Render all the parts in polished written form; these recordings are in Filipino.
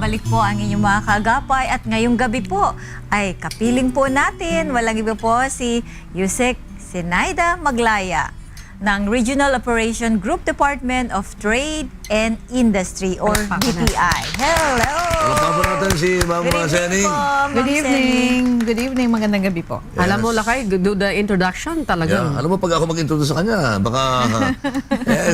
nagbabalik po ang inyong mga kaagapay at ngayong gabi po ay kapiling po natin. Walang iba po si Yusek Zenaida Maglaya ng Regional Operation Group Department of Trade and Industry or DTI. Hello! Wala pa natin si Ma'am Seni. Good evening. Good evening. Magandang gabi po. Yes. Alam mo, Lakay, do the introduction talaga. Alam mo, pag ako mag-introduce sa kanya, baka,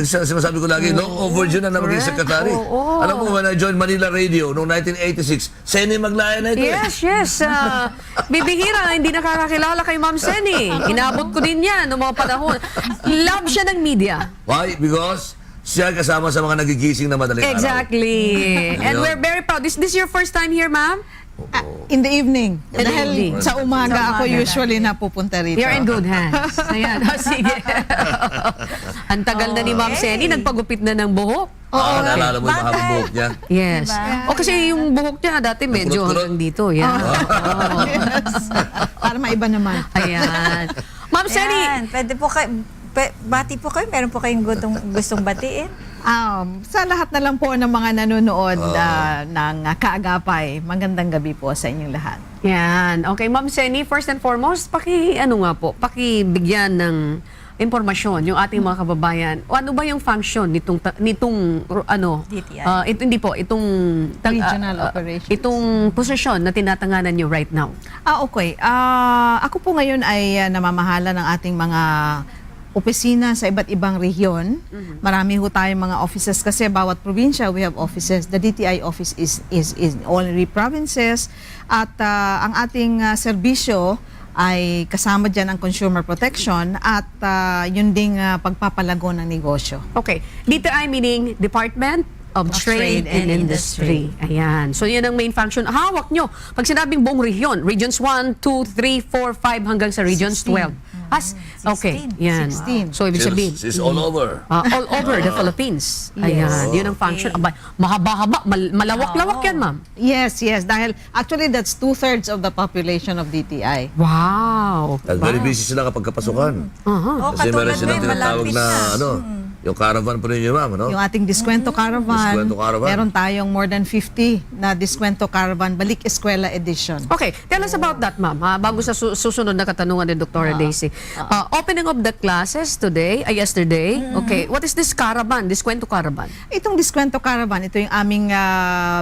sinasabi ko lagi, long overdue na maging secretary. Alam mo, when I joined Manila Radio noong 1986, Seni Maglaya na ito. Yes. Bibihira, hindi nakakakilala kay Ma'am Seni. Inaabot ko din yan noong mga panahon. Love siya ng media. Why? Because siya kasama sa mga nagigising na madaling araw. Exactly. And we're very proud. Is this your first time here, Ma'am? In the evening. In the Dahil evening. sa umaga ako usually napupunta rito. You're in good hands. Ayan. Sige. Ang tagal na ni Ma'am Seni, nagpagupit na ng buhok. Naalala mo yung mahabang buhok niya? Yes. Diba? O kasi yung buhok niya dati medyo Kulot-kulot. hanggang dito. Yan. Yes. Para maiba naman. Ayan. Ma'am Seni, Ayan, pwede po kayo, bati po kayo, meron po kayong gustong batiin? Sa lahat na lang po ng mga nanonood ng kaagapay, magandang gabi po sa inyong lahat. yan. Okay, Ma'am Seni, first and foremost, pakibigyan ng impormasyon yung ating mga kababayan. O ano ba yung function nitong DTI. itong Regional Operations. itong posisyon na tinatanganan niyo right now? Okay. Ako po ngayon ay namamahala ng ating mga opisina sa iba't ibang rehiyon. Marami ho tayong mga offices kasi bawat probinsya we have offices. The DTI office is in all three provinces at ang ating serbisyo ay kasama dyan ang consumer protection at yun ding pagpapalago ng negosyo. Okay. DTI meaning Department of Trade and Industry. Ayan. So, yan ang main function. Hawak nyo. Pag sinabing buong region, regions 1, 2, 3, 4, 5 hanggang sa regions 12. Okay. 16. Yan. 16. So, ibig sabihin. She's all over. All over the Philippines. Ayan. Yun ang function. Aba, mahaba-haba. Malawak-lawak yan, ma'am. Yes. Dahil actually that's 2/3 of the population of DTI. Wow. At very busy sila kapag kapasukan. Oh, Kasi meron katulad silang mo, tinatawag malapit na, yung caravan pa rin ma'am, Yung ating Diskwento Caravan, Diskwento Caravan. meron tayong more than 50 na Diskwento Caravan Balik Eskwela Edition. Okay, tell us about that, ma'am. Bago sa susunod na katanungan ni Dr. Daisy. Opening of the classes today, yesterday. Okay, what is this caravan, this Kwento Caravan? Itong Diskwento Caravan, ito yung aming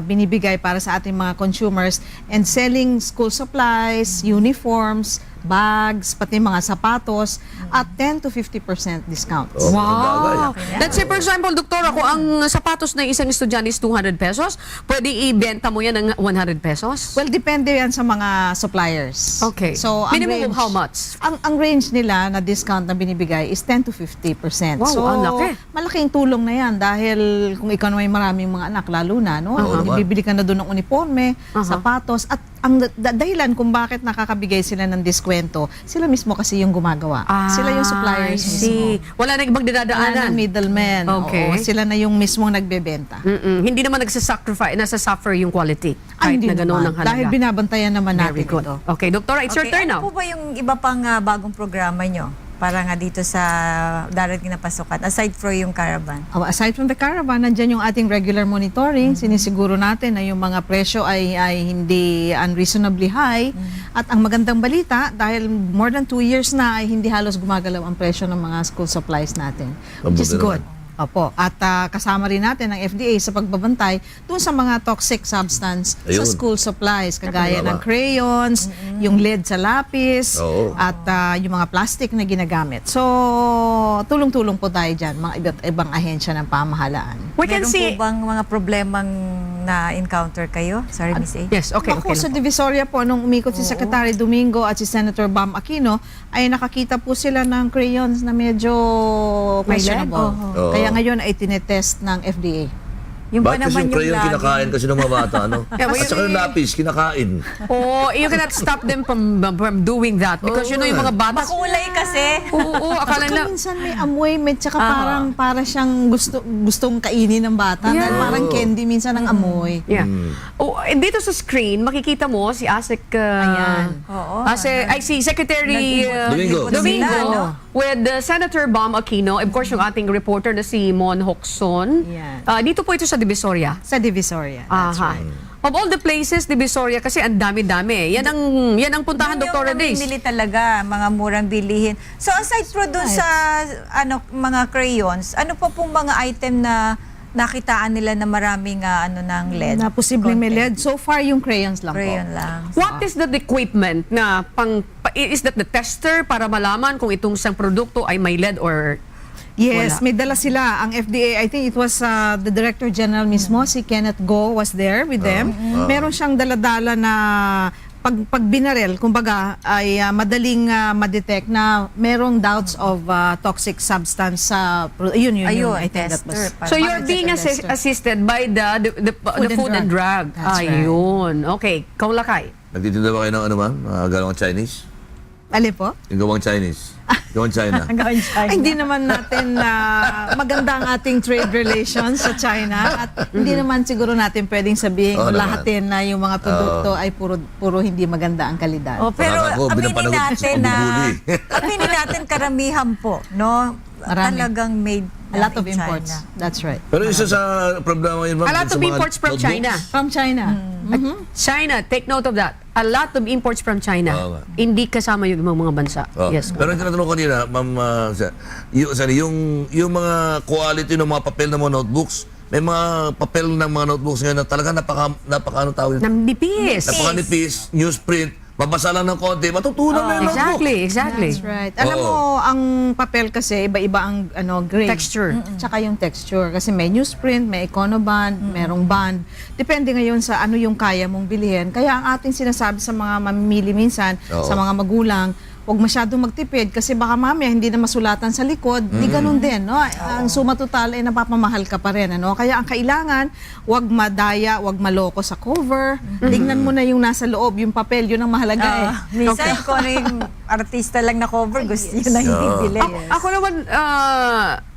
binibigay para sa ating mga consumers and selling school supplies, uniforms, bags, pati mga sapatos at 10 to 50% discount. Oh, Wow! bagay. Let's say, for example, doktor, ako ang sapatos ng isang estudyante is 200 pesos, pwede ibenta mo yan ng 100 pesos? Well, depende yan sa mga suppliers. Okay. So, ang Minimum of range- how much? Ang range nila na discount na binibigay is 10 to 50%. Wow, so, ang laki. malaking tulong na yan dahil kung ikaw may maraming mga anak, lalo na, no? Oo naman. Bibili ka na doon ng uniforme, sapatos, at ang dahilan kung bakit nakakabigay sila ng diskwento, sila mismo kasi yung gumagawa. Sila yung suppliers I see. mismo. Wala na ibang Wala dinadaanan. ng middleman. Okay. Oo, sila na yung mismong nagbebenta. Hindi naman nagsasacrifice, nasa-suffer yung quality. Kahit Hindi na gano'n naman, ang halaga. dahil binabantayan naman Very natin good. ito. Okay, Doktora, it's your turn now. Ano po ba yung iba pang bagong programa nyo? Para nga dito sa darating na pasukan, aside from yung caravan. Aside from the caravan, nandyan yung ating regular monitoring. Sinisiguro natin na yung mga presyo ay hindi unreasonably high. At ang magandang balita, dahil more than 2 years na ay hindi halos gumagalaw ang presyo ng mga school supplies natin. Which is Mabuti good. Opo. At kasama rin natin ang FDA sa pagbabantay dun sa mga toxic substance sa Ayun. school supplies, kagaya Tama. ng crayons, yung lead sa lapis, Oo. at yung mga plastic na ginagamit. So, tulong-tulong po tayo dyan, mga iba't ibang ahensya ng pamahalaan. We can Meron see... po bang mga problemang na-encounter kayo? Sorry, Miss A. Yes, okay. Ako sa Divisoria po, nung umikot si Secretary Domingo at si Senator Bam Aquino, ay nakakita po sila ng crayons na medyo questionable. Oo. Kaya ngayon ay tinetest ng FDA. Yung ba Bakit kasi naman yung crayon lagi- kinakain kasi ng mga bata, no? Yeah, At saka yung lapis, kinakain. Oh, you cannot stop them from doing that because you know yung mga bata. Makulay kasi. Oo, akala Saka na. minsan may amoy, may tsaka para siyang gustong kainin ng bata. Yeah. Dahil parang candy minsan ang amoy. Yeah. Oh, dito sa screen, makikita mo si ASEC Ayan. Oo. si Secretary Domingo. Domingo Sila, no? with Senator Bam Aquino, of course yung ating reporter na si Mon Hocson. Yan. Dito po ito sa Divisoria. Sa Divisoria. That's Aha. right. Of all the places, Divisoria, kasi ang dami-dami. Yan ang puntahan, Dr. Days. Namimili talaga, mga murang bilihin. So aside po dun sa mga crayons, ano pa pong mga item na nakitaan nila na maraming ng LED? Na posibleng may content? LED. So far, yung crayons lang Crayon po. lang. What is that equipment na is that the tester para malaman kung itong isang produkto ay may LED or Yes, wala? may dala sila. Ang FDA, I think it was the Director General mismo, si Kenneth Go was there with them. Meron siyang daladala na pag binarel, kumbaga, ay madaling ma-detect na merong doubts of toxic substance sa yun. Ayun, I think that was. tester. So you're being tester. assisted by the food and drug. That's right. Ayun. Okay, Kaulakay. Nagtitinda ba kayo ng ma'am? Gawang Chinese? Ali po? Yung gawang Chinese? Gawang China? Ay, hindi naman natin maganda ang ating trade relations sa China at hindi naman siguro natin pwedeng sabihin Oo naman. lahatin na yung mga produkto ay puro hindi maganda ang kalidad. Oh, pero Parang ako, aminin binapanagot natin sa na pambubuli. aminin natin karamihan po, no? Marami. Talagang made A lot of in imports. China. That's right. Pero isa sa problema yun, ma'am. A lot sa of mga imports from notebooks. China. From China. China, take note of that. A lot of imports from China. Oo nga. Hindi kasama yung ibang mga bansa. Oh. Yes. Pero yung tinatanong ko kanina, ma'am, yung mga quality ng mga papel ng mga notebooks, may mga papel ng mga notebooks ngayon na talaga napaka ano tawag, Namnipis. napakanipis, newsprint, mabasa lang ng konti, matutunan na yung notebook. Exactly. That's right. Alam Oo. mo, ang papel kasi, iba-iba ang grade. Texture. Tsaka yung texture. Kasi may newsprint, may econoband, merong band. Depende ngayon sa ano yung kaya mong bilhin. Kaya ang ating sinasabi sa mga mamimili minsan, Oo. sa mga magulang, huwag masyadong magtipid kasi baka mamaya hindi na masulatan sa likod, di ganun din, no? Ang suma total ay napapamahal ka pa rin, ano? Kaya ang kailangan, huwag madaya, huwag maloko sa cover. Tingnan mo na yung nasa loob, yung papel, yun ang mahalaga eh. Minsan, kung ano yung artista lang na cover, gusto nyo na hindi bili. Ako naman,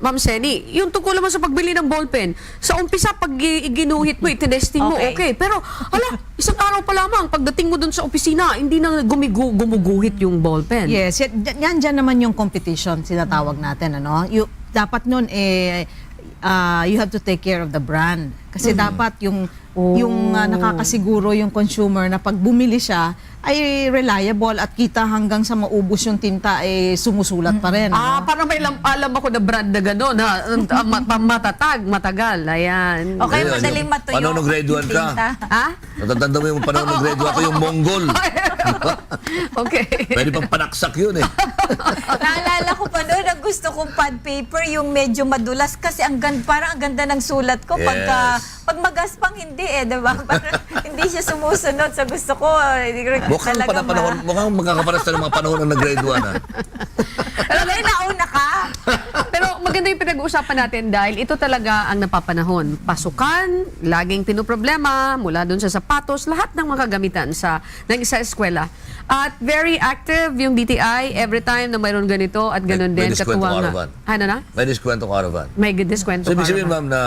Ma'am Seni, yung tungkol naman sa pagbili ng ballpen, sa umpisa, pag ginuhit mo, itinesting mo, Okay. okay. Pero, isang araw pa lamang, pagdating mo dun sa opisina, hindi na gumuguhit yung ballpen. Yes, yan dyan naman yung competition, sinatawag natin, ano? Dapat nun, you have to take care of the brand. Kasi dapat yung nakakasiguro yung consumer na pag bumili siya, ay reliable at kita hanggang sa maubos yung tinta ay sumusulat pa rin. ano? Parang may alam ako na brand na gano'n, matatag, matagal. Ayan. Okay, Ayun, madaling yung matuyo. panahon ng grade 1 ka. tinta. Ha? Natatanda mo yung panahon ng grade 1 ako, yung Mongol. Okay. Pwede pang panaksak yun eh. Naalala ko pa noon, ang gusto kong pad paper, yung medyo madulas kasi parang ang ganda ng sulat ko. Yes. Pag magaspang hindi diba? Parang hindi siya sumusunod sa gusto ko. Mukhang magkakaparas ng mga panahon ng grade 1 ah. Talaga nauna ka. Pero maganda yung pinag-uusapan natin dahil ito talaga ang napapanahon. Pasukan, laging pinoproblema, mula dun sa sapatos, lahat ng mga kagamitan ng isa eskwela. At very active yung DTI every time na mayroon ganito at ganun May din. diskwento Katuwang caravan. Ano na? May diskwento caravan. May diskwento So, ibig sabihin, caravan. ma'am, na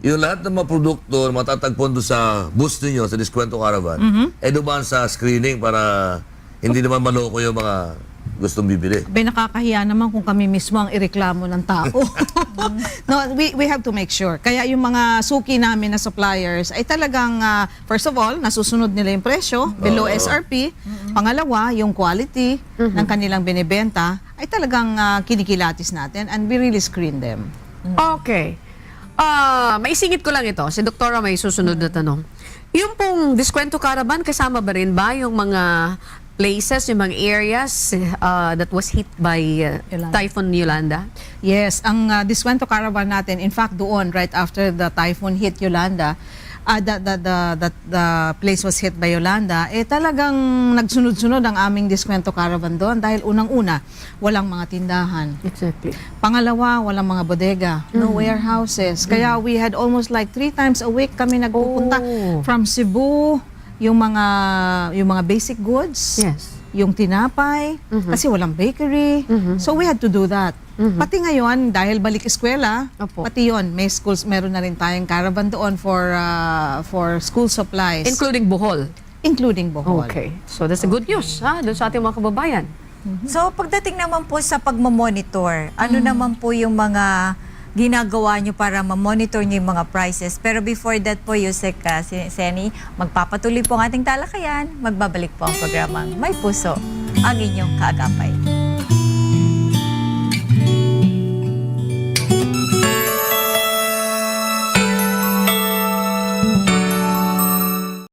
yung lahat ng mga produkto na matatagpon doon sa booth ninyo, sa Diskwento Caravan, dumaan sa screening para hindi naman maloko yung mga gustong bibili. Abay, nakakahiya naman kung kami mismo ang ireklamo ng tao. No, we have to make sure. Kaya yung mga suki namin na suppliers ay talagang, first of all, nasusunod nila yung presyo, below SRP. Pangalawa, yung quality ng kanilang binibenta ay talagang kinikilatis natin and we really screen them. Okay. Maisingit ko lang ito. Si Doktora may susunod na tanong. Yung pong Diskwento Caravan, kasama ba rin ba yung mga places, yung mga areas that was hit by Yolanda. Typhoon Yolanda? Yes, ang Diskwento Caravan natin, in fact doon, right after the typhoon hit Yolanda, the place was hit by Yolanda, talagang nagsunod-sunod ang aming Diskwento Caravan doon dahil unang-una, walang mga tindahan. Exactly. Pangalawa, walang mga bodega, no warehouses. Kaya we had almost like 3 times a week kami nagpupunta from Cebu, yung mga basic goods. Yes. Yung tinapay, kasi walang bakery. So we had to do that. Pati ngayon, dahil balik eskwela, Opo. pati yon may schools, meron na rin tayong caravan doon for school supplies. Including Bohol. Including Bohol. Okay. So that's a good news doon sa ating mga kababayan. So, pagdating naman po sa pagmamonitor, ano naman po yung mga ginagawa nyo para ma-monitor nyo yung mga prices. Pero before that po, Yusek, Seni, magpapatuloy po ang ating talakayan. Magbabalik po ang programang May Puso, ang inyong kaagapay.